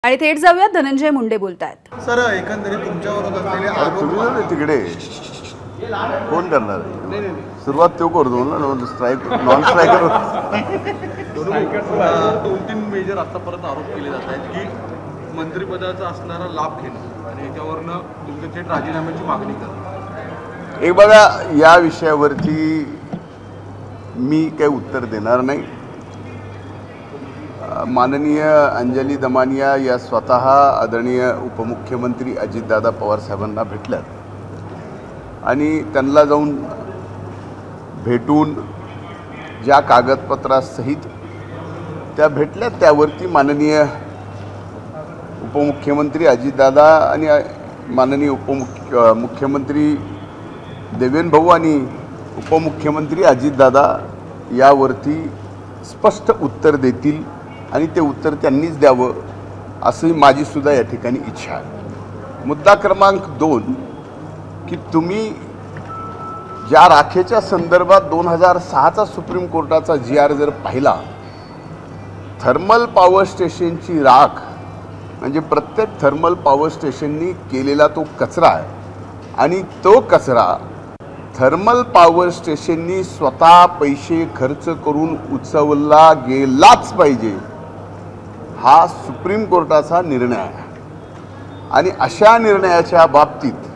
आणि थेट जाऊया, धनंजय मुंडे बोलतायत. सर, एकंदरीत तुमच्यावर होत असलेले आरोप तुम्ही जाऊ दे तिकडे, कोण करणार? सुरुवात तो करतो ना, स्ट्राईक नॉन स्ट्रायकर. 2-3 मेजर आतापर्यंत आरोप केले जात आहेत की मंत्रिपदाचा असणारा लाभ घेणं आणि याच्यावरनं तुमच्या थेट राजीनाम्याची मागणी करणं. एक बघा, या विषयावरती मी काही उत्तर देणार नाही. माननीय अंजली दमानिया या स्वतः आदरणीय उपमुख्यमंत्री अजितदादा पवार साहेबांना भेटल्यात आणि त्यांना जाऊन भेटून ज्या कागदपत्रासहित त्या भेटल्यात त्यावरती माननीय उपमुख्यमंत्री अजितदादा आणि माननीय मुख्यमंत्री देवेंद्र भाऊ आणि उपमुख्यमंत्री अजितदादा यावरती स्पष्ट उत्तर देतील आणि ते उत्तर त्यांनीच द्यावं अशी माझीसुद्धा या ठिकाणी इच्छा आहे. मुद्दा क्रमांक 2 की तुम्ही ज्या राखेच्या संदर्भात 2006चा सुप्रीम कोर्टाचा GR जर पाहिला, थर्मल पॉवर स्टेशनची राख म्हणजे प्रत्येक थर्मल पॉवर स्टेशननी केलेला तो कचरा आहे आणि तो कचरा थर्मल पॉवर स्टेशननी स्वतः पैसे खर्च करून उचलला गेलाच पाहिजे, हा सुप्रीम कोर्टाचा निर्णय आहे. आणि अशा निर्णयाच्या बाबतीत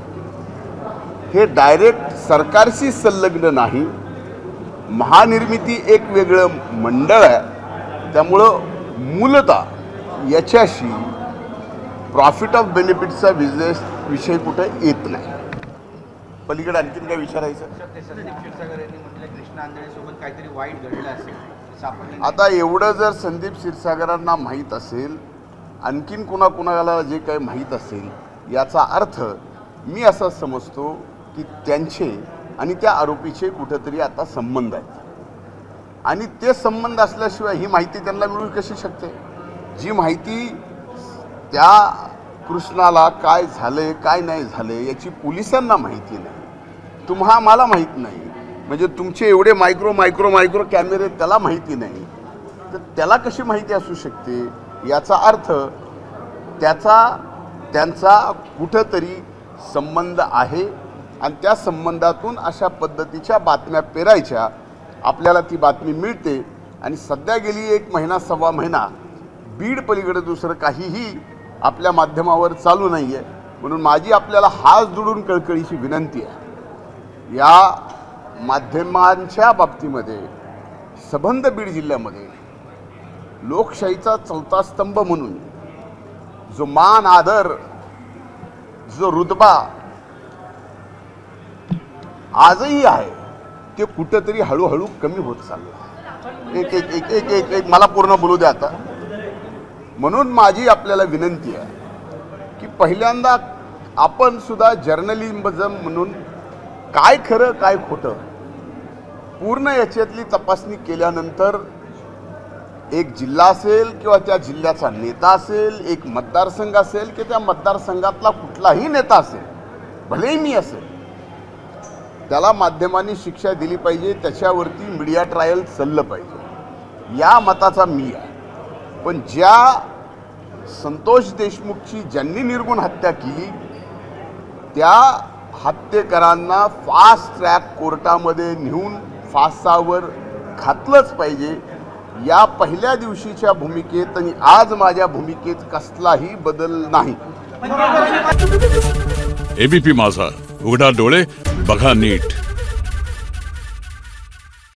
हे डायरेक्ट सरकारशी संलग्न नाही, महानिर्मिती एक वेगळं मंडळ आहे, त्यामुळं मूलतः याच्याशी प्रॉफिट ऑफ बेनिफिटचा विषय कुठे येत नाही. पलीकडे आणखीन काय विचारायचं? आता एवढं जर संदीप क्षीरसागरांना माहीत असेल, आणखीन कुणाकुणाला जे काही माहीत असेल, याचा अर्थ मी असं समजतो की त्यांचे आणि त्या आरोपीचे कुठेतरी आता संबंध आहेत आणि ते संबंध असल्याशिवाय ही माहिती त्यांना मिळू कशी शकते? जी माहिती त्या कृष्णाला काय झाले काय नाही झाले याची पोलिसांना माहिती नाही, मला माहीत नाही, म्हणजे तुमचे एवढे मायक्रो कॅमेरे त्याला माहिती नाही, तर त्याला कशी माहिती असू शकते? याचा अर्थ त्यांचा कुठंतरी संबंध आहे आणि त्या संबंधातून अशा पद्धतीच्या बातम्या पेरायच्या. आपल्याला ती बातमी मिळते आणि सध्या गेली 1 महिना सव्वा महिना बीड पलीकडे दुसरं काहीही आपल्या माध्यमावर चालू नाही आहे. म्हणून माझी आपल्याला हात जोडून कळकळीची विनंती आहे, या माध्यमांच्या बाबतीमध्ये संबंध बीड जिल्ह्यामध्ये लोकशाहीचा 4था स्तंभ म्हणून जो मान आदर, जो रुतबा आजही आहे, ते कुठेतरी हळूहळू कमी होत चाललं. एक मला पूर्ण बोलू द्या आता. म्हणून माझी आपल्याला विनंती आहे की पहिल्यांदा आपण सुद्धा जर्नलिझम म्हणून काय खरं काय खोटं पूर्ण याच्यातली तपासणी केल्यानंतर एक जिल्हा असेल किंवा त्या जिल्ह्याचा नेता असेल, एक मतदारसंघ असेल की त्या मतदारसंघातला कुठलाही नेता असेल, भलेही मी असेल, त्याला माध्यमांनी शिक्षा दिली पाहिजे, त्याच्यावरती मीडिया ट्रायल चाललं पाहिजे, या मताचा मी आहे. पण ज्या संतोष देशमुखची ज्यांनी निर्गुण हत्या केली त्या हत्येकरांना फास्ट ट्रॅक कोर्टामध्ये नेऊन फासावर घातलंच पाहिजे. या पहिल्या दिवशीच्या भूमिकेत आणि आज माझ्या भूमिकेत कसलाही बदल नाही. एबीपी माझा, उघडा डोळे बघा नीट.